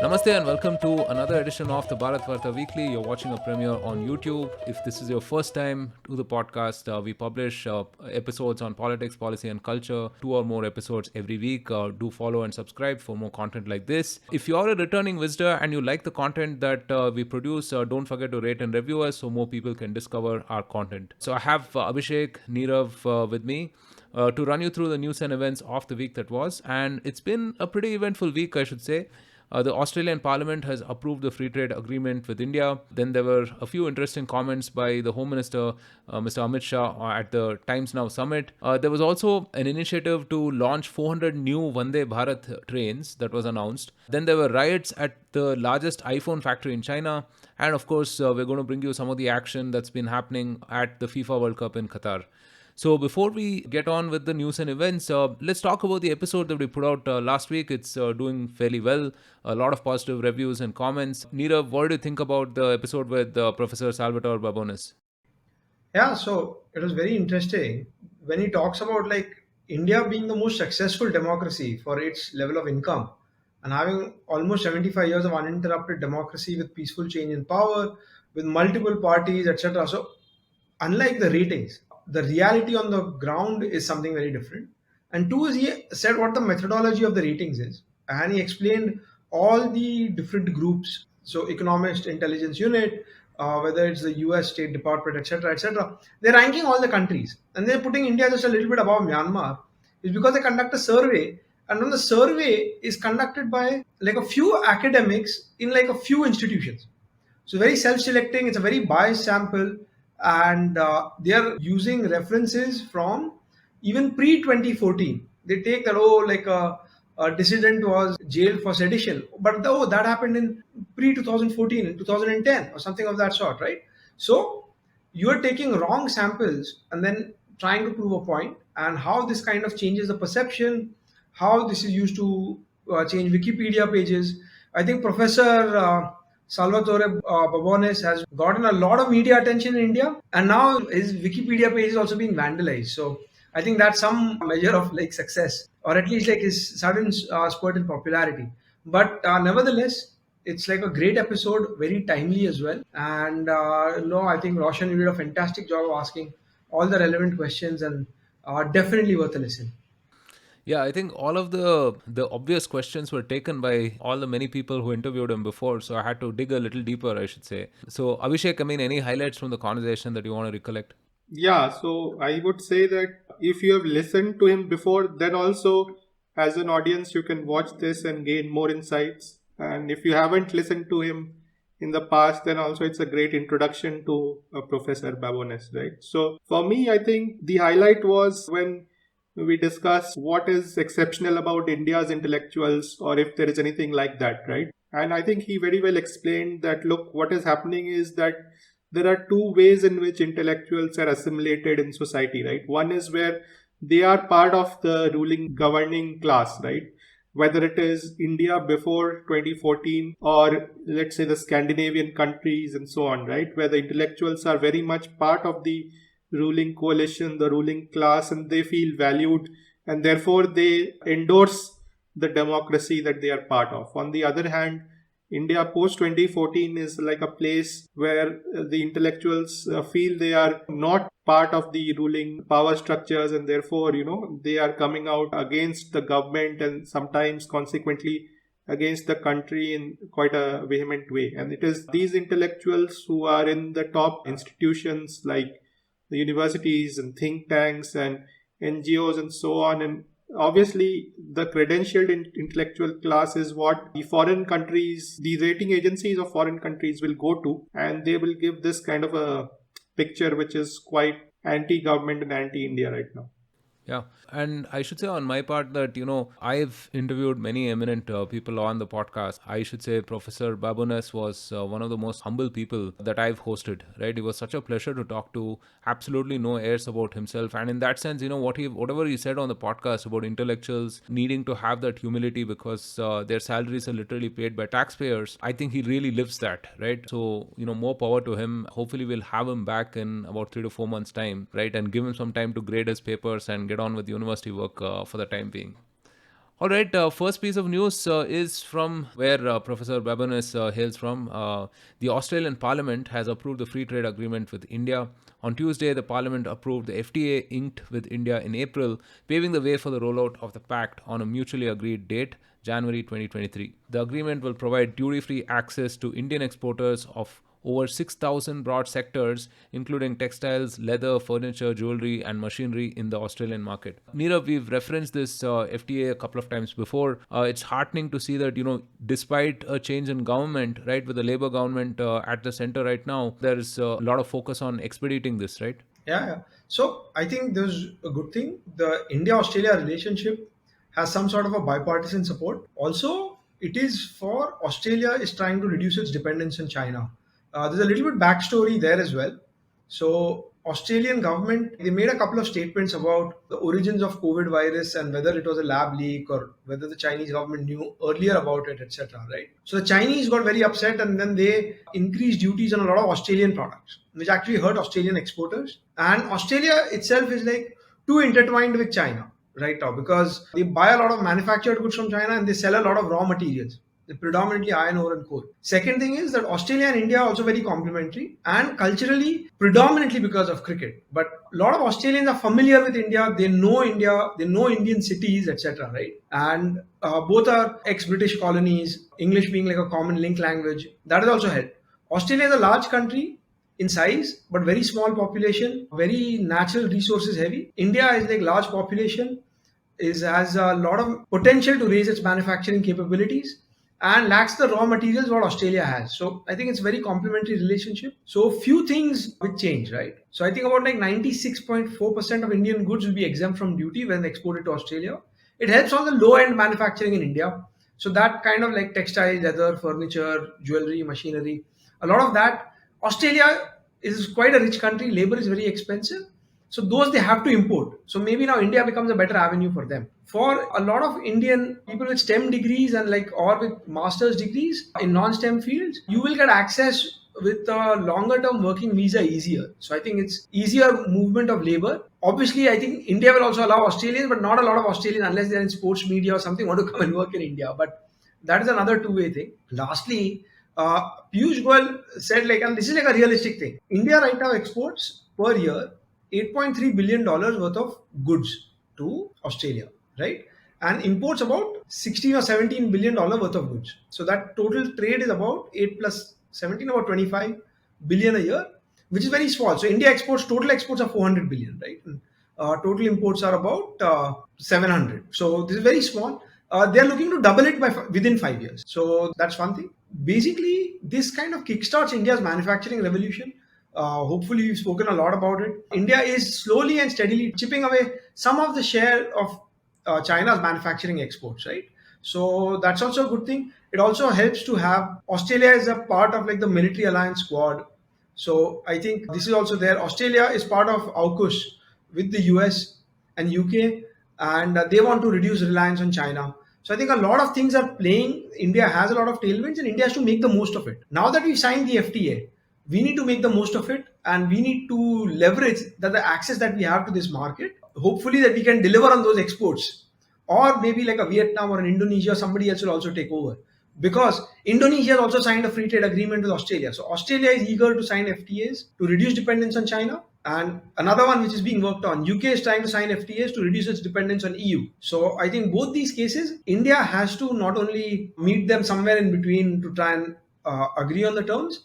Namaste and welcome to another edition of the Bharatvaarta Weekly. You're watching a premiere on YouTube. If this is your first time to the podcast, we publish episodes on politics, policy, and culture, 2 or more episodes every week. Do follow and subscribe for more content like this. If you're a returning visitor and you like the content that we produce, don't forget to rate and review us so more people can discover our content. So I have Abhishek, Nirav with me. To run you through the news and events of the week that was. And it's been a pretty eventful week, I should say. The Australian Parliament has approved the free trade agreement with India. Then there were a few interesting comments by the Home Minister, Mr. Amit Shah, at the Times Now summit. There was also an initiative to launch 400 new Vande Bharat trains that was announced. Then there were riots at the largest iPhone factory in China. And of course, we're going to bring you some of the action that's been happening at the FIFA World Cup in Qatar. So before we get on with the news and events, let's talk about the episode that we put out last week. It's doing fairly well. A lot of positive reviews and comments. Nirav, what do you think about the episode with Professor Salvator Babones? Yeah, so it was very interesting when he talks about like India being the most successful democracy for its level of income and having almost 75 years of uninterrupted democracy with peaceful change in power, with multiple parties, etc. So, unlike the ratings, the reality on the ground is something very different. And two is he said what the methodology of the ratings is, and he explained all the different groups. So, economist, intelligence unit, whether it's the U.S. State Department, etc., etc. They're ranking all the countries, and they're putting India just a little bit above Myanmar. Is because they conduct a survey, and when the survey is conducted by like a few academics in like a few institutions, so very self-selecting. It's a very biased sample, and they are using references from even pre 2014. They take that like a dissident was jailed for sedition, but that happened in pre 2014, in 2010, or something of that sort, right? So you are taking wrong samples and then trying to prove a point, and how this kind of changes the perception, how this is used to change Wikipedia pages. I think Professor Salvatore Babones has gotten a lot of media attention in India, and now his Wikipedia page is also being vandalized. So I think that's some measure of like success, or at least like his sudden spurt in popularity. But nevertheless, it's like a great episode, very timely as well. And no, I think Roshan, you did a fantastic job of asking all the relevant questions, and definitely worth a listen. Yeah, I think all of the obvious questions were taken by all the many people who interviewed him before, so I had to dig a little deeper, I should say. So Abhishek, I mean, any highlights from the conversation that you want to recollect? Yeah, so I would say that if you have listened to him before, then also as an audience, you can watch this and gain more insights. And if you haven't listened to him in the past, then also it's a great introduction to Professor Babones, right? So for me, I think the highlight was when we discussed what is exceptional about India's intellectuals, or if there is anything like that, right? And I think he very well explained that look, what is happening is that there are two ways in which intellectuals are assimilated in society, right? One is where they are part of the ruling governing class, right? Whether it is India before 2014 or let's say the Scandinavian countries and so on, right? Where the intellectuals are very much part of the ruling coalition, the ruling class, and they feel valued, and therefore they endorse the democracy that they are part of. On the other hand, India post 2014 is like a place where the intellectuals feel they are not part of the ruling power structures, and therefore, they are coming out against the government and sometimes consequently against the country in quite a vehement way. And it is these intellectuals who are in the top institutions like the universities and think tanks and NGOs and so on. And obviously, the credentialed intellectual class is what the foreign countries, the rating agencies of foreign countries will go to, and they will give this kind of a picture which is quite anti-government and anti-India right now. Yeah. And I should say on my part that, I've interviewed many eminent people on the podcast. I should say Professor Babones was one of the most humble people that I've hosted, right? It was such a pleasure to talk to, absolutely no airs about himself. And in that sense, whatever he said on the podcast about intellectuals needing to have that humility because their salaries are literally paid by taxpayers, I think he really lives that, right? So, more power to him. Hopefully we'll have him back in about 3 to 4 months time, right? And give him some time to grade his papers and get on with university work for the time being. All right, first piece of news is from where Professor Babones hails from. The Australian Parliament has approved the free trade agreement with India. On Tuesday, the Parliament approved the FTA inked with India in April, paving the way for the rollout of the pact on a mutually agreed date, January 2023. The agreement will provide duty free access to Indian exporters of over 6,000 broad sectors, including textiles, leather, furniture, jewelry, and machinery in the Australian market. Nirav, we've referenced this FTA a couple of times before. It's heartening to see that, despite a change in government, right, with the Labour government at the center right now, there is a lot of focus on expediting this, right? Yeah. So I think there's a good thing. The India-Australia relationship has some sort of a bipartisan support. Also, it is for Australia is trying to reduce its dependence on China. There's a little bit backstory there as well. So Australian government, they made a couple of statements about the origins of COVID virus and whether it was a lab leak or whether the Chinese government knew earlier about it, etc. Right? So the Chinese got very upset and then they increased duties on a lot of Australian products, which actually hurt Australian exporters. And Australia itself is like too intertwined with China right now because they buy a lot of manufactured goods from China and they sell a lot of raw materials, predominantly iron ore and coal. Second thing is that Australia and India are also very complementary and culturally, predominantly because of cricket. But a lot of Australians are familiar with India, they know Indian cities, etc. Right? And both are ex-British colonies, English being like a common link language. That has also helped. Australia is a large country in size, but very small population, very natural resources heavy. India is like large population, has a lot of potential to raise its manufacturing capabilities and lacks the raw materials what Australia has. So I think it's a very complementary relationship. So few things will change, right? So I think about like 96.4% of Indian goods will be exempt from duty when exported to Australia. It helps on the low end manufacturing in India. So that kind of like textile, leather, furniture, jewelry, machinery, a lot of that. Australia is quite a rich country. Labor is very expensive. So those they have to import. So maybe now India becomes a better avenue for them. For a lot of Indian people with STEM degrees and like or with master's degrees in non-STEM fields, you will get access with a longer term working visa easier. So I think it's easier movement of labor. Obviously, I think India will also allow Australians, but not a lot of Australians unless they're in sports media or something want to come and work in India. But that is another two-way thing. Lastly, Piyush Goyal said like, and this is like a realistic thing. India right now exports per year $8.3 billion worth of goods to Australia, right? And imports about 16 or 17 billion dollar worth of goods. So that total trade is about 8 plus 17, about 25 billion a year, which is very small. So India exports, total exports are 400 billion, right? Total imports are about 700. So this is very small. They are looking to double it within 5 years. So that's one thing. Basically, this kind of kickstarts India's manufacturing revolution. Hopefully, we've spoken a lot about it. India is slowly and steadily chipping away some of the share of China's manufacturing exports, right? So that's also a good thing. It also helps to have Australia as a part of like the military alliance squad. So I think this is also there. Australia is part of AUKUS with the US and UK, and they want to reduce reliance on China. So I think a lot of things are playing. India has a lot of tailwinds, and India has to make the most of it. Now that we've signed the FTA, we need to make the most of it, and we need to leverage that the access that we have to this market. Hopefully, that we can deliver on those exports, or maybe like a Vietnam or an Indonesia, somebody else will also take over. Because Indonesia has also signed a free trade agreement with Australia. So Australia is eager to sign FTAs to reduce dependence on China. And another one which is being worked on, UK is trying to sign FTAs to reduce its dependence on EU. So I think both these cases, India has to not only meet them somewhere in between to try and agree on the terms.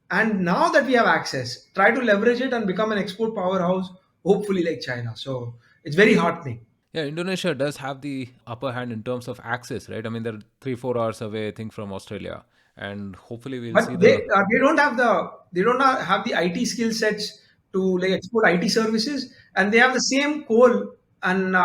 And now that we have access, try to leverage it and become an export powerhouse, hopefully like China. So it's very heartening. Yeah, Indonesia does have the upper hand in terms of access, right? I mean, they're 3-4 hours away, I think, from Australia, and hopefully we'll see But they don't have the IT skill sets to like export IT services, and they have the same coal and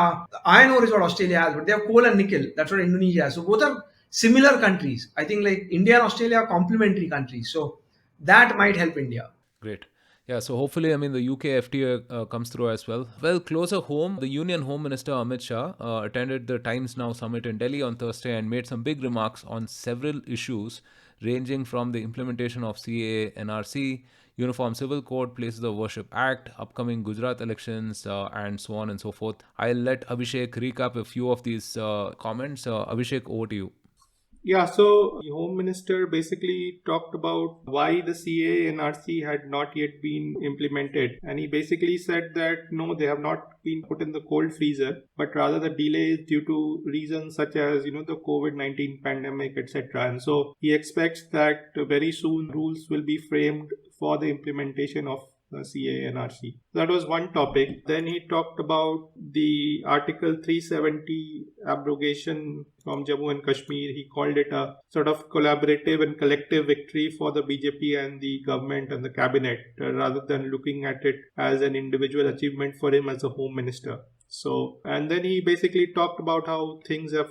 iron ore is what Australia has, but they have coal and nickel. That's what Indonesia has. So both are similar countries. I think like India and Australia are complementary countries. So that might help India. Great. Yeah, so hopefully, I mean, the UK FTA comes through as well. Well, closer home, the Union Home Minister Amit Shah attended the Times Now summit in Delhi on Thursday and made some big remarks on several issues ranging from the implementation of CAA, NRC, Uniform Civil Code, Places of Worship Act, upcoming Gujarat elections, and so on and so forth. I'll let Abhishek recap a few of these comments. Abhishek, over to you. Yeah, so the Home Minister basically talked about why the CA and RC had not yet been implemented. And he basically said that no, they have not been put in the cold freezer, but rather the delay is due to reasons such as, the COVID-19 pandemic, etc. And so he expects that very soon rules will be framed for the implementation of CA and RC. That was one topic. Then he talked about the Article 370 abrogation from Jammu and Kashmir. He called it a sort of collaborative and collective victory for the BJP and the government and the cabinet, rather than looking at it as an individual achievement for him as a home minister. So, and then he basically talked about how things have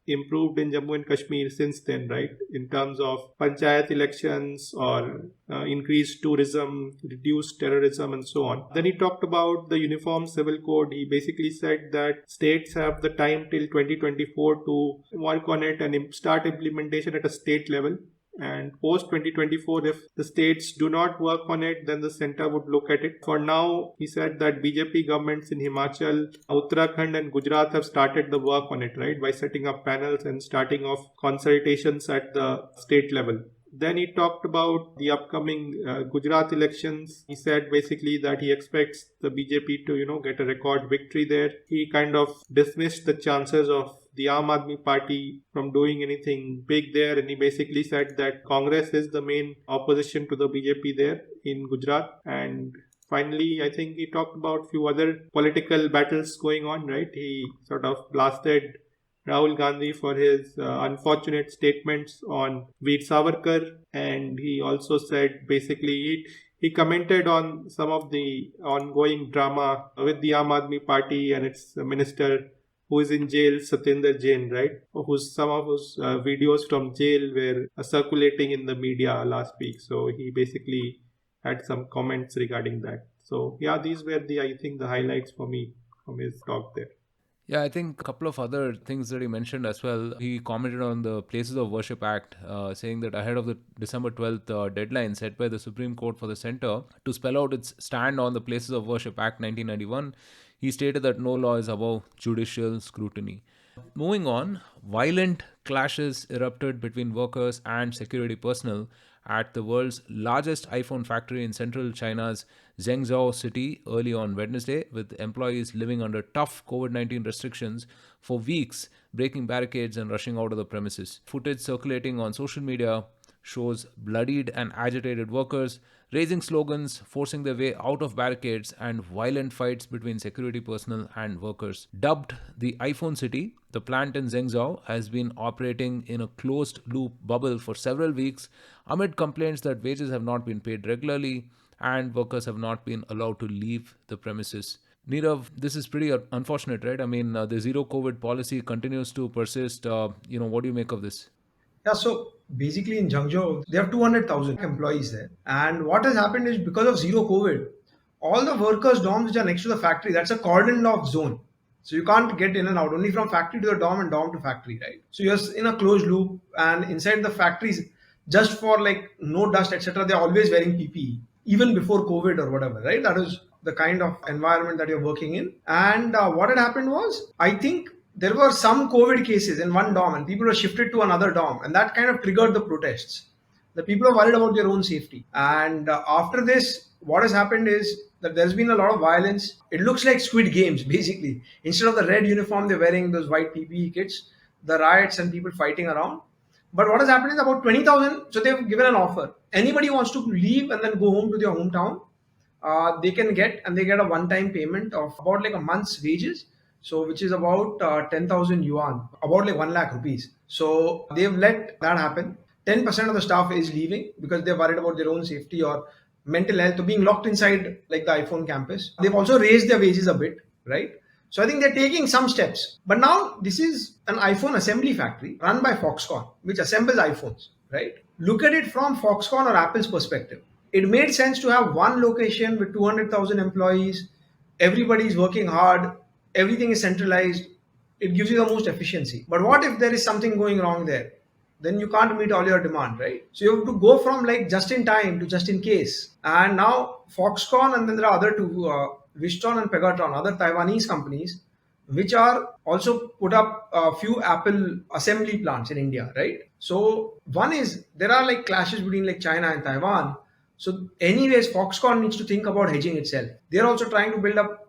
improved in Jammu and Kashmir since then, right? In terms of panchayat elections or increased tourism, reduced terrorism, and so on. Then he talked about the Uniform Civil Code. He basically said that states have the time till 2024 to work on it and start implementation at a state level. And post 2024, if the states do not work on it, then the center would look at it. For now, he said that BJP governments in Himachal, Uttarakhand and Gujarat have started the work on it, right? By setting up panels and starting off consultations at the state level. Then he talked about the upcoming Gujarat elections. He said basically that he expects the BJP to, get a record victory there. He kind of dismissed the chances of the Aam Aadmi Party from doing anything big there, and he basically said that Congress is the main opposition to the BJP there in Gujarat. And finally, I think he talked about a few other political battles going on, right? He sort of blasted Rahul Gandhi for his unfortunate statements on Veer Savarkar, and he also said basically he commented on some of the ongoing drama with the Aam Aadmi Party and its minister who is in jail, Satyendra Jain, right? Some of whose videos from jail were circulating in the media last week. So he basically had some comments regarding that. So yeah, these were the highlights for me from his talk there. Yeah, I think a couple of other things that he mentioned as well. He commented on the Places of Worship Act, saying that ahead of the December 12th deadline set by the Supreme Court for the Centre to spell out its stand on the Places of Worship Act 1991, he stated that no law is above judicial scrutiny. Moving on, violent clashes erupted between workers and security personnel at the world's largest iPhone factory in central China's Zhengzhou city early on Wednesday, with employees living under tough COVID-19 restrictions for weeks, breaking barricades and rushing out of the premises. Footage circulating on social media shows bloodied and agitated workers raising slogans, forcing their way out of barricades, and violent fights between security personnel and workers. Dubbed the iPhone City, the plant in Zhengzhou has been operating in a closed-loop bubble for several weeks amid complaints that wages have not been paid regularly and workers have not been allowed to leave the premises. Nirav, this is pretty unfortunate, right? I mean, the zero COVID policy continues to persist. What do you make of this? Yeah, so basically in Zhengzhou, they have 200,000 employees there. And what has happened is because of zero COVID, all the workers' dorms which are next to the factory, that's a cordoned off zone. So you can't get in and out, only from factory to the dorm and dorm to factory, right? So you're in a closed loop, and inside the factories, just for like no dust, etc., they're always wearing PPE, even before COVID or whatever, right? That is the kind of environment that you're working in. And what had happened was, I think there were some COVID cases in one dorm and people were shifted to another dorm, and that kind of triggered the protests. The people are worried about their own safety. And after this, what has happened is that there's been a lot of violence. It looks like Squid Games, basically. Instead of the red uniform, they're wearing those white PPE kits, the riots and people fighting around. But what has happened is about 20,000, so they've given an offer. Anybody wants to leave and then go home to their hometown, they can get, and they get a one-time payment of about like a month's wages. So which is about 10,000 yuan, about like 1 lakh rupees. So they've let that happen. 10% of the staff is leaving because they're worried about their own safety or mental health or being locked inside like the iPhone campus. They've also raised their wages a bit, right? So I think they're taking some steps. But now this is an iPhone assembly factory run by Foxconn, which assembles iPhones, right? Look at it from Foxconn or Apple's perspective. It made sense to have one location with 200,000 employees. Everybody's working hard. Everything is centralized. It gives you the most efficiency. But what if there is something going wrong there? then you can't meet all your demand, right? So you have to go from like just in time to just in case. And now Foxconn, and then there are other two, Wistron and Pegatron, other Taiwanese companies, which are also put up a few Apple assembly plants in India, right? So one is there are like clashes between like China and Taiwan. So anyways, Foxconn needs to think about hedging itself. They're also trying to build up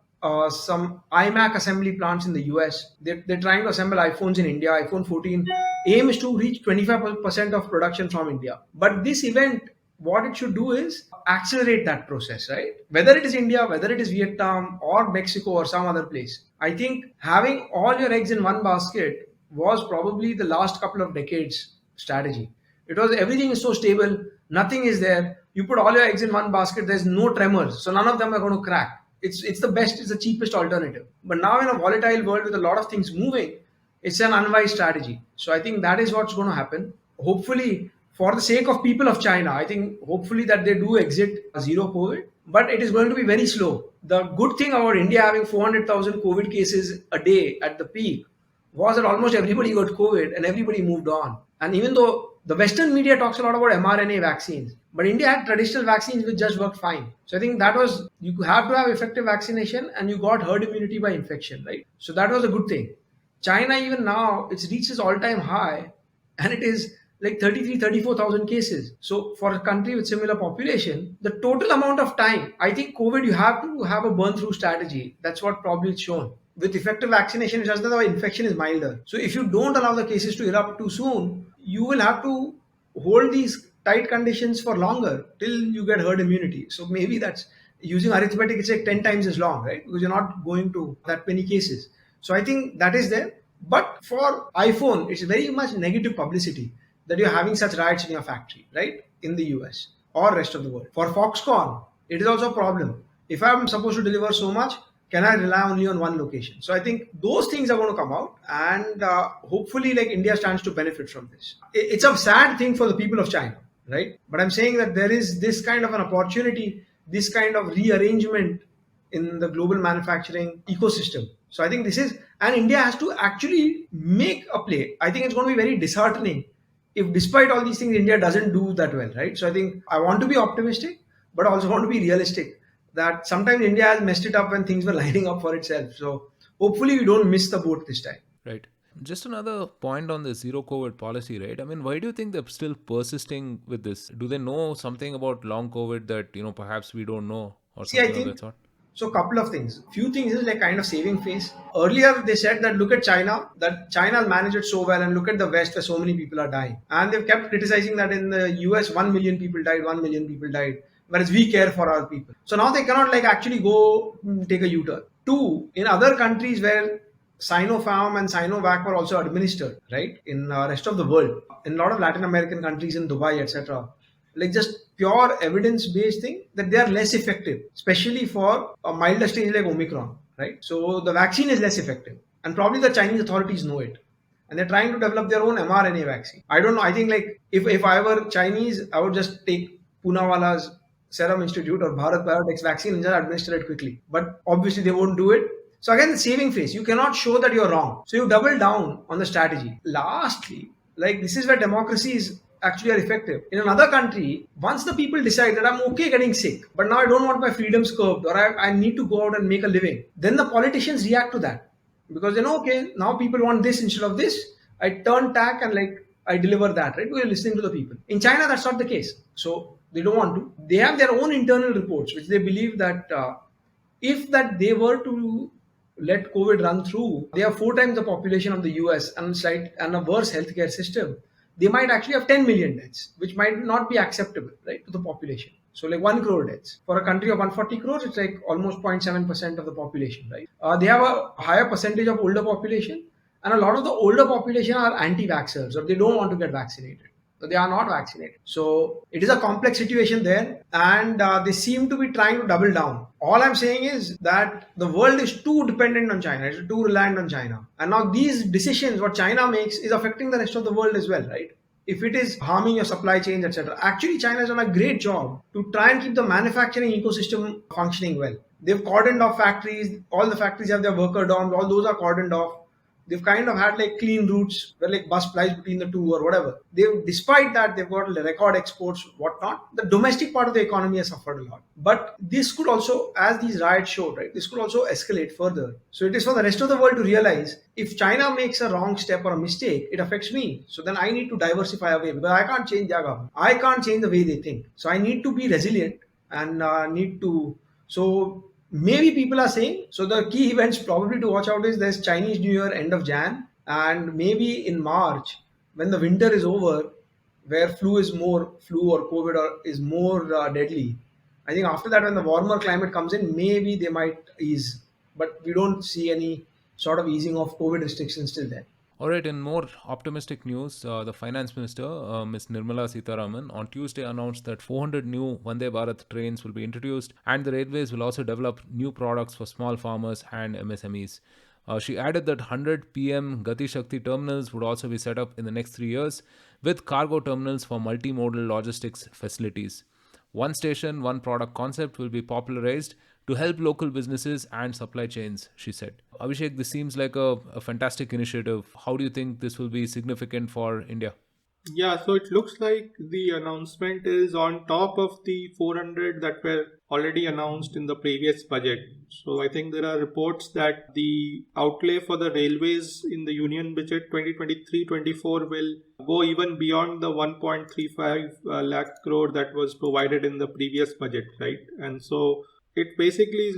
some iMac assembly plants in the US. They're trying to assemble iPhones in India. iPhone 14 aim is to reach 25% of production from India. But this event, what it should do is accelerate that process, right? Whether it is India, whether it is Vietnam or Mexico or some other place. I think having all your eggs in one basket was probably the last couple of decades strategy. It was everything is so stable, nothing is there. You put all your eggs in one basket, there's no tremors, so none of them are going to crack. It's the best, it's the cheapest alternative. But now in a volatile world with a lot of things moving, it's an unwise strategy. So I think that is what's going to happen. Hopefully, for the sake of people of China, I think hopefully that they do exit zero COVID, but it is going to be very slow. The good thing about India having 400,000 COVID cases a day at the peak was that almost everybody got COVID and everybody moved on. And even though the Western media talks a lot about mRNA vaccines, but India had traditional vaccines which just worked fine. So I think that was, you have to have effective vaccination and you got herd immunity by infection, right? So that was a good thing. China, even now, it's reached its all-time high and it is like 34,000 cases. So for a country with similar population, the total amount of time, I think COVID, you have to have a burn-through strategy. That's what probably it's shown. With effective vaccination, it's just that the infection is milder. So if you don't allow the cases to erupt too soon, you will have to hold these tight conditions for longer till you get herd immunity. So maybe that's using arithmetic, it's like 10 times as long, right? Because you're not going to that many cases. So I think that is there. But for iPhone, it's very much negative publicity that you're having such riots in your factory, right? In the US or rest of the world. For Foxconn, it is also a problem. If I'm supposed to deliver so much, can I rely only on one location? So I think those things are going to come out, and hopefully like India stands to benefit from this. It's a sad thing for the people of China, right? But I'm saying that there is this kind of an opportunity, this kind of rearrangement in the global manufacturing ecosystem. So I think this is, and India has to actually make a play. I think it's going to be very disheartening if despite all these things, India doesn't do that well, right? So I think I want to be optimistic, but also want to be realistic that sometimes India has messed it up when things were lining up for itself. So hopefully we don't miss the boat this time. Right. Just another point on the zero COVID policy, right? I mean, why do you think they're still persisting with this? Do they know something about long COVID that, perhaps we don't know, or something of that sort? So a couple of things. Few things is like kind of saving face. Earlier they said that look at China, that China will manage it so well, and look at the West where so many people are dying. And they've kept criticizing that in the US 1 million people died, 1 million people died, whereas we care for our people. So now they cannot like actually go take a U-turn. Two, in other countries where Sinopharm and Sinovac were also administered, right? In rest of the world, in a lot of Latin American countries, in Dubai, etc., like just pure evidence-based thing that they are less effective, especially for a milder stage like Omicron, right? So the vaccine is less effective, and probably the Chinese authorities know it, and they're trying to develop their own mRNA vaccine. I don't know. I think like if I were Chinese, I would just take Poonawala's Serum Institute or Bharat Biotech's vaccine and just administer it quickly. But obviously they won't do it. So again, the saving face. You cannot show that you're wrong. So you double down on the strategy. Lastly, like this is where democracy is actually are effective. In another country, once the people decide that I'm okay getting sick, but now I don't want my freedoms curbed, or I need to go out and make a living, then the politicians react to that. Because they know, okay, now people want this instead of this. I turn tack and like I deliver that, right? We're listening to the people. In China, that's not the case. So they don't want to. They have their own internal reports, which they believe that if that they were to let COVID run through, they have 4 times the population of the US and a worse healthcare system. They might actually have 10 million deaths, which might not be acceptable, right, to the population. So like 1 crore deaths. For a country of 140 crores, it's like almost 0.7% of the population, right? They have a higher percentage of older population, and a lot of the older population are anti-vaxxers, or they don't want to get vaccinated. So they are not vaccinated. So it is a complex situation there, and they seem to be trying to double down. All I'm saying is that the world is too dependent on China. It's too reliant on China. And now these decisions, what China makes, is affecting the rest of the world as well, right? If it is harming your supply chains, etc. Actually, China has done a great job to try and keep the manufacturing ecosystem functioning well. They've cordoned off factories. All the factories have their worker dorms. All those are cordoned off. They've kind of had like clean routes where like bus flies between the two or whatever. Despite that, they've got record exports, whatnot. The domestic part of the economy has suffered a lot. But this could also, as these riots showed, right, this could also escalate further. So it is for the rest of the world to realize if China makes a wrong step or a mistake, it affects me. So then I need to diversify away because I can't change their government. I can't change the way they think. So I need to be resilient and need to. So maybe people are saying, so the key events probably to watch out is there's Chinese New Year end of Jan, and maybe in March when the winter is over, where flu or COVID is more deadly. I think after that, when the warmer climate comes in, maybe they might ease, but we don't see any sort of easing of COVID restrictions till then. All right, in more optimistic news, the Finance Minister, Ms. Nirmala Sitharaman, on Tuesday announced that 400 new Vande Bharat trains will be introduced and the railways will also develop new products for small farmers and MSMEs. She added that 100 PM Gati Shakti terminals would also be set up in the next 3 years with cargo terminals for multimodal logistics facilities. One station, one product concept will be popularized to help local businesses and supply chains, she said. Abhishek, this seems like a fantastic initiative. How do you think this will be significant for India? Yeah, so it looks like the announcement is on top of the 400 that were already announced in the previous budget. So I think there are reports that the outlay for the railways in the Union budget 2023-24 will go even beyond the 1.35 lakh crore that was provided in the previous budget, right? And so it basically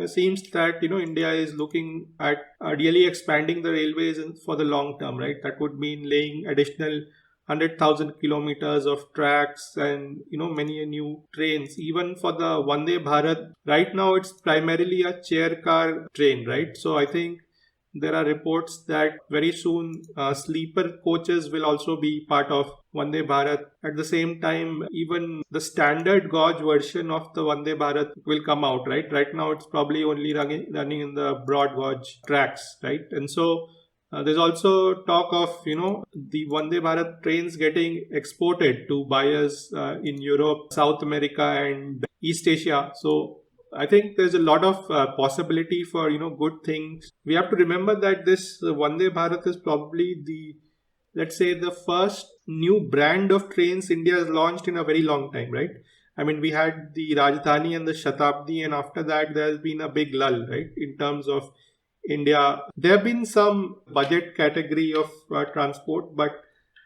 seems that India is looking at really expanding the railways for the long term, right? That would mean laying additional 100,000 kilometers of tracks and many new trains. Even for the Vande Bharat, right now it's primarily a chair car train, right? So I think there are reports that very soon sleeper coaches will also be part of Vande Bharat. At the same time, even the standard gauge version of the Vande Bharat will come out, right? Right now it's probably only running in the broad gauge tracks, right? And so there's also talk of the Vande Bharat trains getting exported to buyers in Europe, South America, and East Asia. So I think there's a lot of possibility for good things. We have to remember that this Vande Bharat is probably let's say the first new brand of trains India has launched in a very long time, right? I mean, we had the Rajdhani and the Shatabdi, and after that there has been a big lull, right, in terms of India. There have been some budget category of transport, but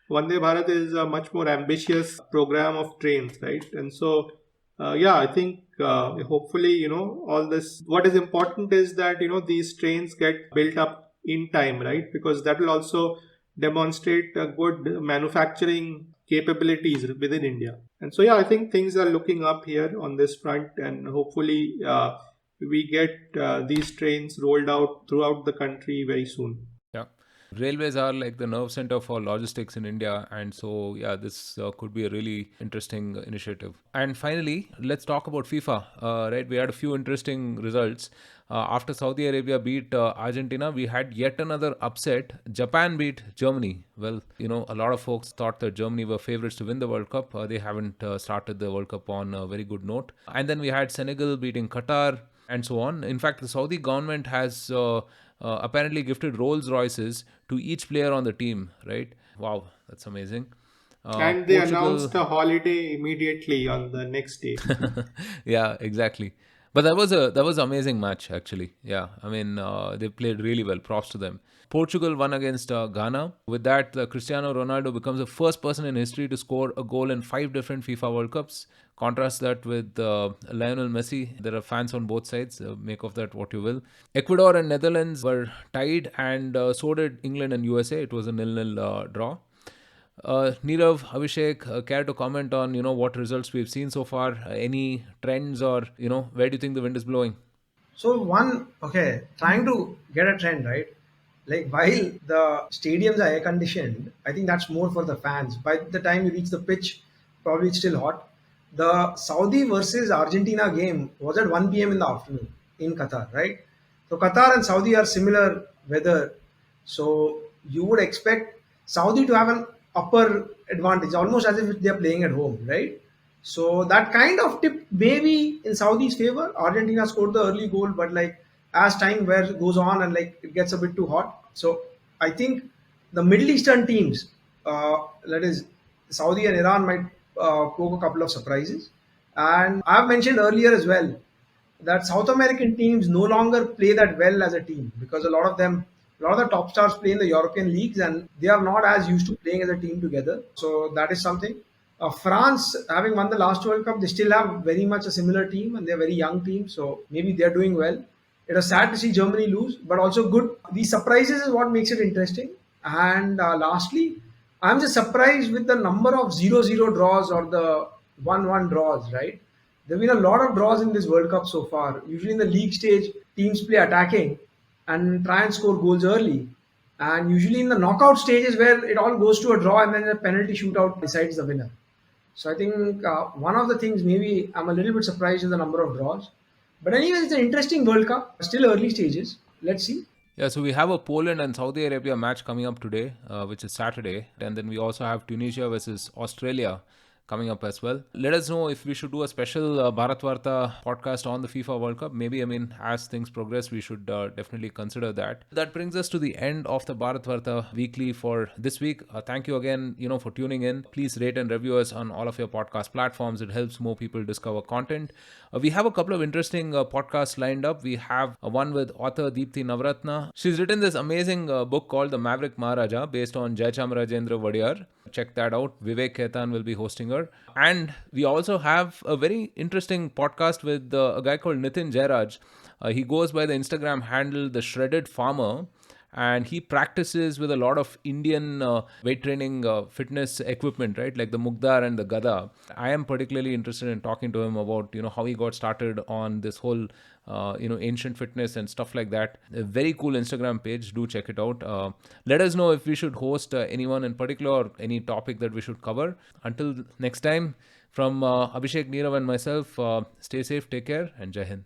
Vande Bharat is a much more ambitious program of trains, right? And so, I think hopefully, all this, what is important is that, these trains get built up in time, right? Because that will also demonstrate good manufacturing capabilities within India. And so, I think things are looking up here on this front, and hopefully, we get these trains rolled out throughout the country very soon. Yeah. Railways are like the nerve center for logistics in India. And so, this could be a really interesting initiative. And finally, let's talk about FIFA. Right. We had a few interesting results. After Saudi Arabia beat Argentina, we had yet another upset. Japan beat Germany. Well, a lot of folks thought that Germany were favorites to win the World Cup. They haven't started the World Cup on a very good note. And then we had Senegal beating Qatar, and so on. In fact, the Saudi government has apparently gifted Rolls Royces to each player on the team, right? Wow, that's amazing. And they announced a holiday immediately on the next day. Yeah, exactly. But that was an amazing match, actually. Yeah, I mean, they played really well. Props to them. Portugal won against Ghana. With that, Cristiano Ronaldo becomes the first person in history to score a goal in 5 different FIFA World Cups. Contrast that with Lionel Messi. There are fans on both sides. Make of that what you will. Ecuador and Netherlands were tied, and so did England and USA. It was a 0-0 draw. Nirav, Abhishek, care to comment on what results we've seen so far? Any trends, or where do you think the wind is blowing? So trying to get a trend, right? Like while the stadiums are air conditioned, I think that's more for the fans. By the time you reach the pitch, probably it's still hot. The Saudi versus Argentina game was at 1 p.m. in the afternoon in Qatar, right? So Qatar and Saudi are similar weather. So you would expect Saudi to have an upper advantage, almost as if they're playing at home, right? So that kind of tip maybe in Saudi's favor. Argentina scored the early goal, but like as time goes on and like it gets a bit too hot. So I think the Middle Eastern teams, that is Saudi and Iran, might poke a couple of surprises. And I've mentioned earlier as well that South American teams no longer play that well as a team, because a lot of the top stars play in the European leagues and they are not as used to playing as a team together. So that is something. France, having won the last World Cup, they still have very much a similar team and they're a very young team. So maybe they're doing well. It was sad to see Germany lose, but also good. These surprises is what makes it interesting. And lastly, I'm just surprised with the number of 0-0 draws or the 1-1 draws, right? There have been a lot of draws in this World Cup so far. Usually in the league stage, teams play attacking and try and score goals early. And usually in the knockout stages where it all goes to a draw and then a penalty shootout decides the winner. So I think one of the things maybe I'm a little bit surprised is the number of draws. But anyway, it's an interesting World Cup. Still early stages. Let's see. Yeah, so we have a Poland and Saudi Arabia match coming up today, which is Saturday. And then we also have Tunisia versus Australia coming up as well. Let us know if we should do a special Bharatvaarta podcast on the FIFA World Cup. Maybe, as things progress, we should definitely consider that. That brings us to the end of the Bharatvaarta Weekly for this week. Thank you again, for tuning in. Please rate and review us on all of your podcast platforms. It helps more people discover content. We have a couple of interesting podcasts lined up. We have one with author Deepthi Navratna. She's written this amazing book called The Maverick Maharaja, based on Jaichamarajendra Vadiyar. Check that out. Vivek Khaitan will be hosting her. And we also have a very interesting podcast with a guy called Nitin Jairaj. He goes by the Instagram handle The Shredded Farmer. And he practices with a lot of Indian weight training fitness equipment, right? Like the Mugdar and the Gada. I am particularly interested in talking to him about, how he got started on this whole, ancient fitness and stuff like that. A very cool Instagram page. Do check it out. Let us know if we should host anyone in particular or any topic that we should cover. Until next time, from Abhishek, Neerav and myself, stay safe, take care, and Jai Hind.